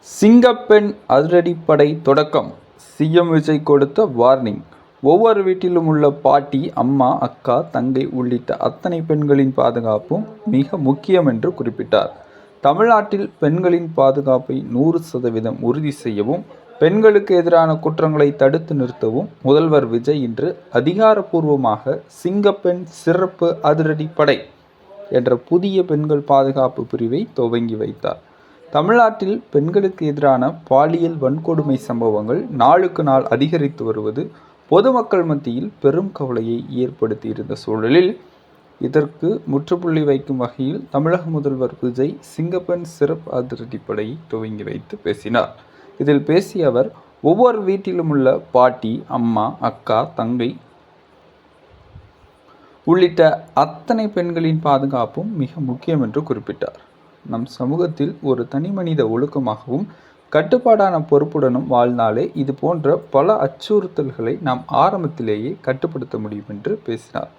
சிங்கப்பெண் அதிரடிப்படை தொடக்கம். சிஎம் விஜய் கொடுத்த வார்னிங். ஒவ்வொரு வீட்டிலும் உள்ள பாட்டி, அம்மா, அக்கா, தங்கை உள்ளிட்ட அத்தனை பெண்களின் பாதுகாப்பும் மிக முக்கியம் என்று குறிப்பிட்டார். தமிழ்நாட்டில் பெண்களின் பாதுகாப்பை 100% உறுதி செய்யவும், பெண்களுக்கு எதிரான குற்றங்களை தடுத்து நிறுத்தவும் முதல்வர் விஜய் இன்று அதிகாரப்பூர்வமாக சிங்கப்பெண் சிறப்பு அதிரடிப்படை என்ற புதிய பெண்கள் பாதுகாப்பு பிரிவை துவங்கி வைத்தார். தமிழ்நாட்டில் பெண்களுக்கு எதிரான பாலியல் வன்கொடுமை சம்பவங்கள் நாளுக்கு நாள் அதிகரித்து வருவது பொதுமக்கள் மத்தியில் பெரும் கவலையை ஏற்படுத்தியிருந்த சூழலில் இதற்கு முற்றுப்புள்ளி வைக்கும் வகையில் தமிழக முதல்வர் விஜய் சிங்கப்பெண் சிறப்பு அதிரடிப்படையை துவங்கி வைத்து பேசினார். இதில் பேசிய அவர், ஒவ்வொரு வீட்டிலும் உள்ள பாட்டி, அம்மா, அக்கா, தங்கை உள்ளிட்ட அத்தனை பெண்களின் பாதுகாப்பும் மிக முக்கியம் என்று குறிப்பிட்டார். நம் சமூகத்தில் ஒரு தனிமனித ஒழுக்கமாகவும் கட்டுப்பாடான பொறுப்புடனும் வாழ்ந்தாலே இது போன்ற பல அச்சுறுத்தல்களை நாம் ஆரம்பத்திலேயே கட்டுப்படுத்த முடியும் என்று பேசினார்.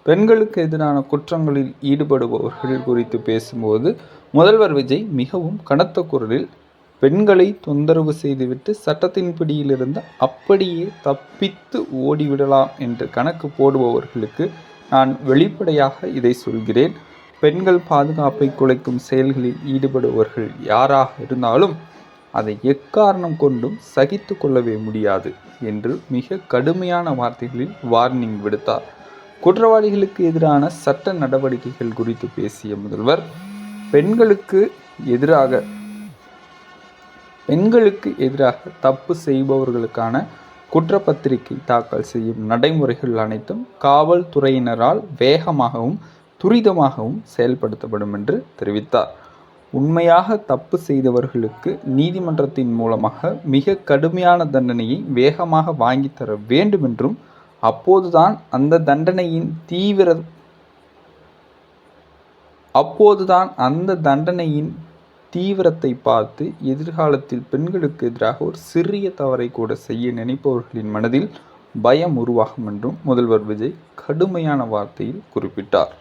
பெண்களுக்கு எதிரான குற்றங்களில் ஈடுபடுபவர்கள் குறித்து பேசும்போது முதல்வர் விஜய் மிகவும் கனத்த குரலில், பெண்களை தொந்தரவு செய்துவிட்டு சட்டத்தின் பிடியிலிருந்து அப்படியே தப்பித்து ஓடிவிடலாம் என்று கணக்கு போடுபவர்களுக்கு நான் வெளிப்படையாக இதை சொல்கிறேன். பெண்கள் பாதுகாப்பை குலைக்கும் செயல்களில் ஈடுபடுபவர்கள் யாராக இருந்தாலும் அதை எக்காரணம் கொண்டும் சகித்து கொள்ளவே முடியாது என்று மிக கடுமையான வார்த்தைகளில் வார்னிங் விடுத்தார். குற்றவாளிகளுக்கு எதிரான சட்ட நடவடிக்கைகள் குறித்து பேசிய முதல்வர், பெண்களுக்கு எதிராக தப்பு செய்பவர்களுக்கான குற்றப்பத்திரிகை தாக்கல் செய்யும் நடைமுறைகள் அனைத்தும் காவல்துறையினரால் வேகமாகவும் துரிதமாகவும் செயல்படுத்தப்படும் என்று தெரிவித்தார். உண்மையாக தப்பு செய்தவர்களுக்கு நீதிமன்றத்தின் மூலமாக மிக கடுமையான தண்டனையை வேகமாக வாங்கித்தர வேண்டும் என்றும், அப்போதுதான் அந்த தண்டனையின் தீவிரத்தை பார்த்து எதிர்காலத்தில் பெண்களுக்கு எதிராக ஒரு சிறிய தவறை கூட செய்ய நினைப்பவர்களின் மனதில் பயம் உருவாகும் என்றும் முதல்வர் விஜய் கடுமையான வார்த்தையில் குறிப்பிட்டார்.